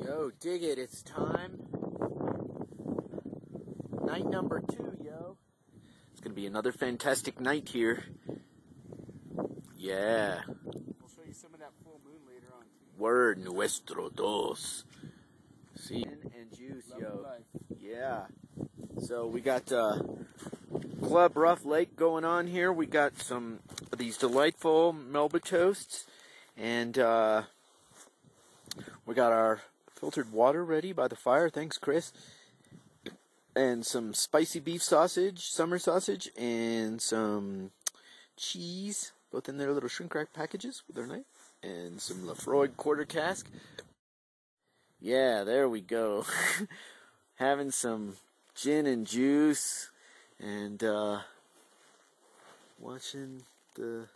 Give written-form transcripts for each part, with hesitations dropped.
Yo, dig it, it's time. Night number 2, yo. It's gonna be another fantastic night here. Yeah. We'll show you some of that full moon later on, too. Word, nuestro dos. See? And juice, yo. Yeah. So we got Club Rough Lake going on here. We got some of these delightful Melba toasts. And we got our filtered water ready by the fire. Thanks, Chris. And some spicy beef sausage, summer sausage, and some cheese, both in their little shrink wrap packages with their knife, and some Lafroig quarter cask. Yeah, there we go. Having some gin and juice, and watching the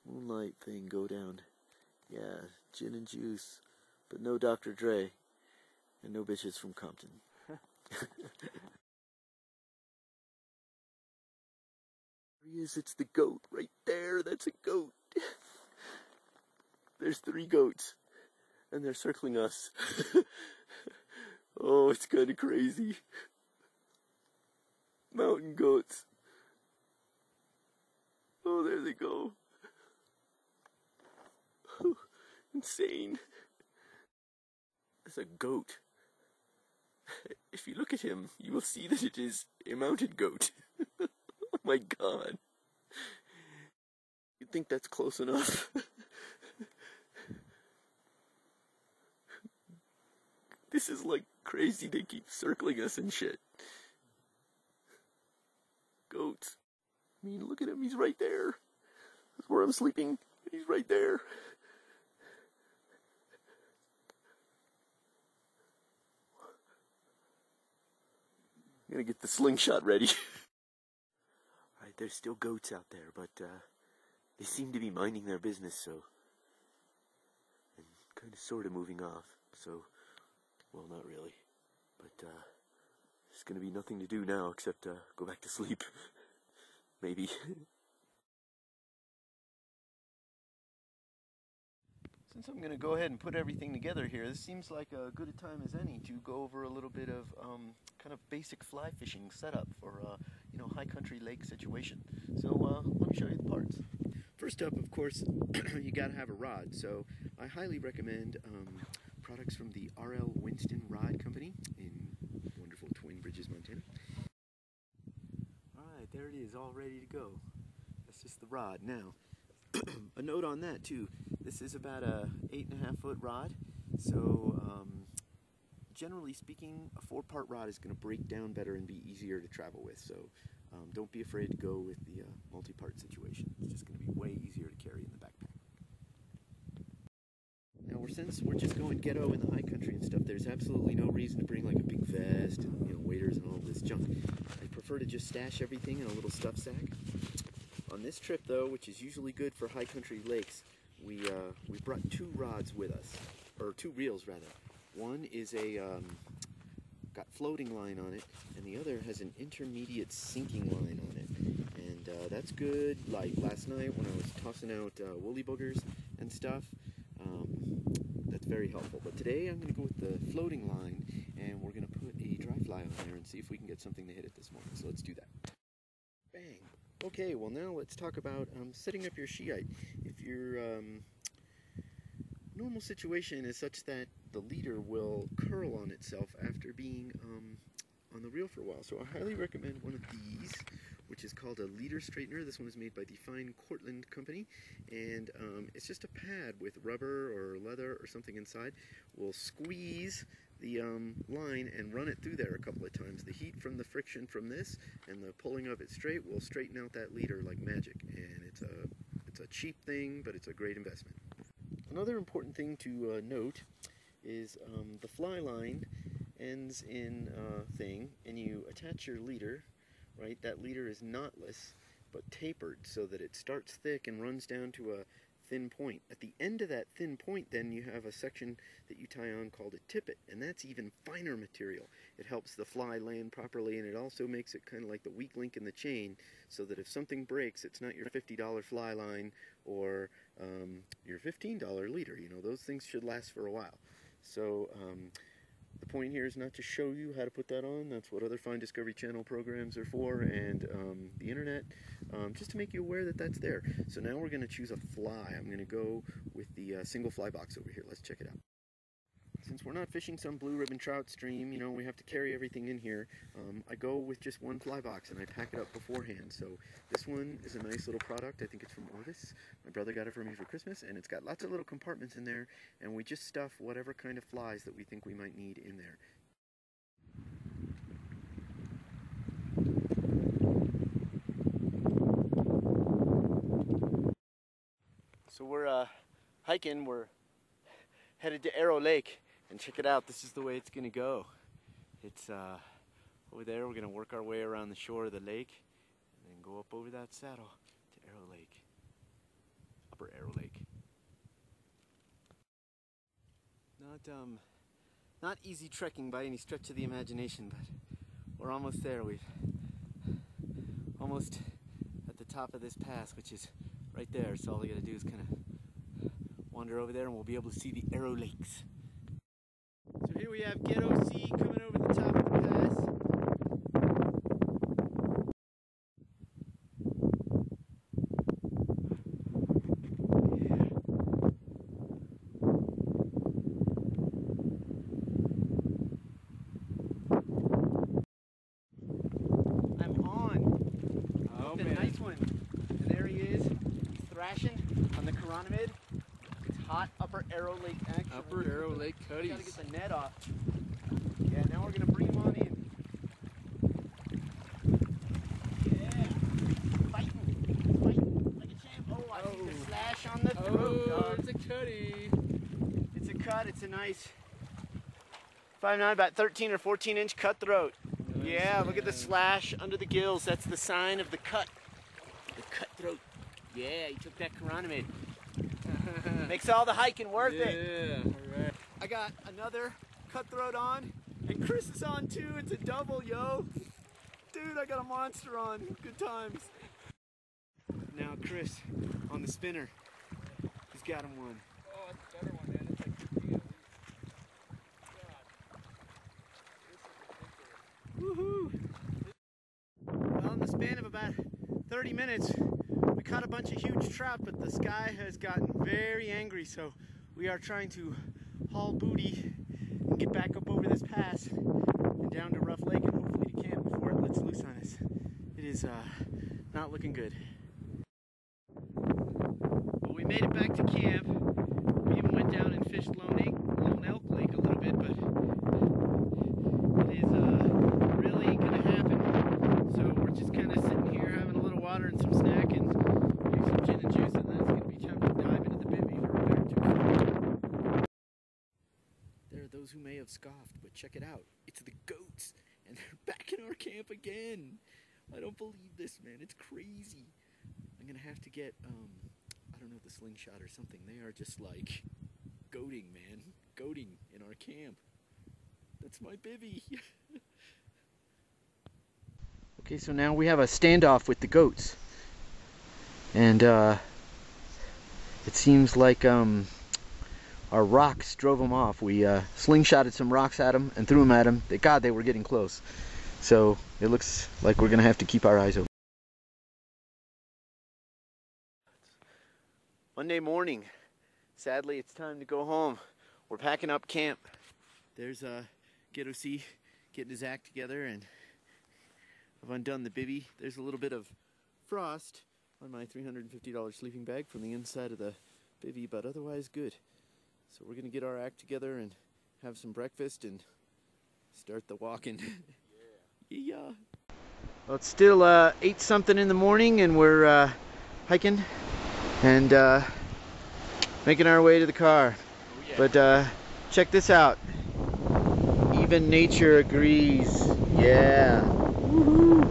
moonlight thing go down. Yeah, gin and juice, but no Dr. Dre, and no bitches from Compton. There he is, it's the goat right there. That's a goat. There's 3 goats, and they're circling us. Oh, it's kind of crazy. Mountain goats. Oh, there they go. Insane. It's a goat. If you look at him, you will see that it is a mountain goat. Oh my god. You'd think that's close enough. This is like crazy, they keep circling us and shit. Goats. I mean, look at him, he's right there. That's where I'm sleeping. He's right there. I'm gonna get the slingshot ready. Alright, there's still goats out there, but they seem to be minding their business, so. And kind of sort of moving off, so. Well, not really. But there's gonna be nothing to do now except go back to sleep. Maybe. Since I'm going to go ahead and put everything together here, this seems like a good a time as any to go over a little bit of kind of basic fly fishing setup for high country lake situation. So let me show you the parts. First up, of course, you got to have a rod. So I highly recommend products from the R.L. Winston Rod Company in wonderful Twin Bridges, Montana. All right, there it is, all ready to go. That's just the rod. Now, a note on that too. This is about a 8.5 foot rod, so generally speaking, a 4-part rod is going to break down better and be easier to travel with. So don't be afraid to go with the multi-part situation. It's just going to be way easier to carry in the backpack. Now, since we're just going ghetto in the high country and stuff, there's absolutely no reason to bring like a big vest and waders and all this junk. I prefer to just stash everything in a little stuff sack. On this trip, though, which is usually good for high country lakes, we brought 2 rods with us, or 2 reels rather. One is got floating line on it, and the other has an intermediate sinking line on it. And that's good. Like last night when I was tossing out woolly boogers and stuff, that's very helpful. But today I'm going to go with the floating line, and we're going to put a dry fly on there and see if we can get something to hit it this morning. So let's do that. Bang. Okay, well now let's talk about setting up your shiite. If your normal situation is such that the leader will curl on itself after being on the reel for a while, so I highly recommend one of these, which is called a leader straightener. This one is made by the fine Cortland company, and it's just a pad with rubber or leather or something inside. We'll squeeze the line and run it through there a couple of times. The heat from the friction from this and the pulling of it straight will straighten out that leader like magic, and it's a cheap thing, but it's a great investment. Another important thing to note is the fly line ends in a thing, and you attach your leader, right? That leader is knotless but tapered so that it starts thick and runs down to a thin point. At the end of that thin point, then, you have a section that you tie on called a tippet, and that's even finer material. It helps the fly land properly, and it also makes it kind of like the weak link in the chain, so that if something breaks, it's not your $50 fly line or your $15 leader. Those things should last for a while. So the point here is not to show you how to put that on. That's what other Find Discovery Channel programs are for, and the internet, just to make you aware that that's there. So now we're going to choose a fly. I'm going to go with the single fly box over here. Let's check it out. Since we're not fishing some blue ribbon trout stream, you know, we have to carry everything in here. I go with just one fly box and I pack it up beforehand. So this one is a nice little product. I think it's from Orvis. My brother got it for me for Christmas, and it's got lots of little compartments in there, and we just stuff whatever kind of flies that we think we might need in there. So we're hiking. We're headed to Arrow Lake. And check it out, this is the way it's going to go. It's over there, we're going to work our way around the shore of the lake, and then go up over that saddle to Arrow Lake. Upper Arrow Lake. Not easy trekking by any stretch of the imagination, but we're almost there. We've almost at the top of this pass, which is right there, so all we got to do is kind of wander over there and we'll be able to see the Arrow Lakes. So here we have Ghetto Sea coming over the top of the pass. Yeah. I'm on. Oh, man. Nice one. And there he is. He's thrashing on the Chironomid. Hot Upper Arrow Lake action. Upper Arrow Lake cutties. Gotta get the net off. Yeah, now we're gonna bring him on in. Yeah, fighting like a champ. Oh, I see the slash on the throat. Oh, it's a cutty. It's a cut. It's a nice 5'9", about 13 or 14 inch cutthroat. Nice, yeah, man. Look at the slash under the gills. That's the sign of the cut. The cutthroat. Yeah, he took that Chironomid. Makes all the hiking worth it. Yeah, alright. I got another cutthroat on, and Chris is on too. It's a double, yo. Dude, I got a monster on. Good times. Now Chris on the spinner. He's got him one. Oh, that's a better one, man. It's like 50 at least. God. This is ridiculous. Well, in the span of about 30 minutes, we caught a bunch of huge trout, but the sky has gotten very angry, so we are trying to haul booty and get back up over this pass and down to Rough Lake and hopefully to camp before it lets loose on us. It is not looking good. But we made it back to camp. We even went down and fished Lone Elk Lake a little bit, but it is really gonna happen. So we're just kind of sitting here having a little water and some snack and some gin and juice, and then it's going to be time to dive into the bivvy for a bit or two. There are those who may have scoffed, but check it out. It's the goats, and they're back in our camp again. I don't believe this, man. It's crazy. I'm going to have to get, I don't know, the slingshot or something. They are just like goating, man. Goating in our camp. That's my bivvy. Okay, so now we have a standoff with the goats. And it seems like our rocks drove them off. We slingshotted some rocks at them and threw them at them. God, they were getting close. So it looks like we're going to have to keep our eyes open. Monday morning. Sadly, it's time to go home. We're packing up camp. There's Ghetto Sea getting his act together, and I've undone the bivvy. There's a little bit of frost on my $350 sleeping bag from the inside of the bivvy, but otherwise good. So we're going to get our act together and have some breakfast and start the walking. Yeah. Well, it's still 8 something in the morning, and we're hiking and making our way to the car. Oh, yeah. But check this out. Even nature agrees. Yeah. Woohoo.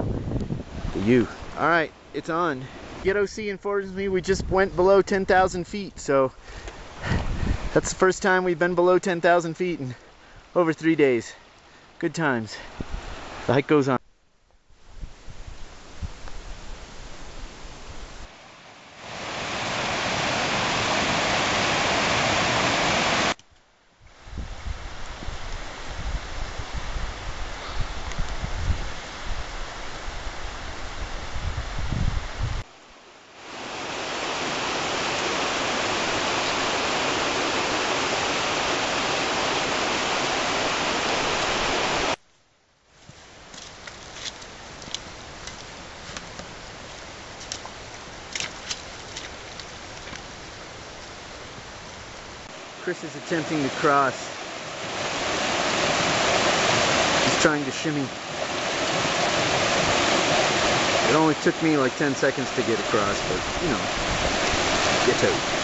To you. Alright, it's on. Ghetto Sea informs me we just went below 10,000 feet, so that's the first time we've been below 10,000 feet in over 3 days. Good times. The hike goes on. Chris is attempting to cross. He's trying to shimmy. It only took me like 10 seconds to get across, but, you know, get out.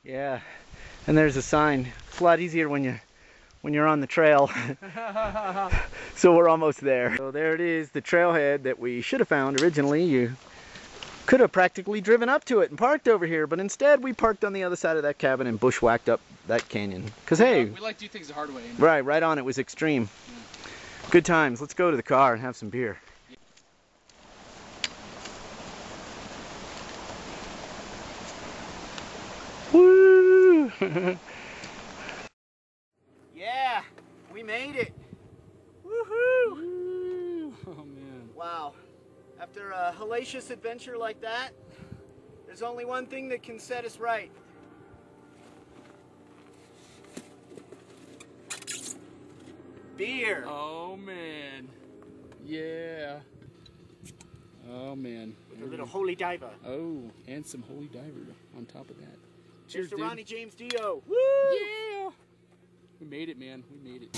Yeah, and there's a sign. It's a lot easier when you're on the trail. So we're almost there. So there it is, the trailhead that we should have found originally. You could have practically driven up to it and parked over here, but instead we parked on the other side of that cabin and bushwhacked up that canyon. Cause hey, we like to do things the hard way. right on. It was extreme. Good times. Let's go to the car and have some beer. Woo! Yeah, we made it. Woohoo! Oh man. Wow. After a hellacious adventure like that, there's only one thing that can set us right. Beer. Oh man. Yeah. Oh man. With a little holy diver. Oh, and some holy diver on top of that. Cheers to dude. Ronnie James Dio. Woo! Yeah. We made it, man. We made it.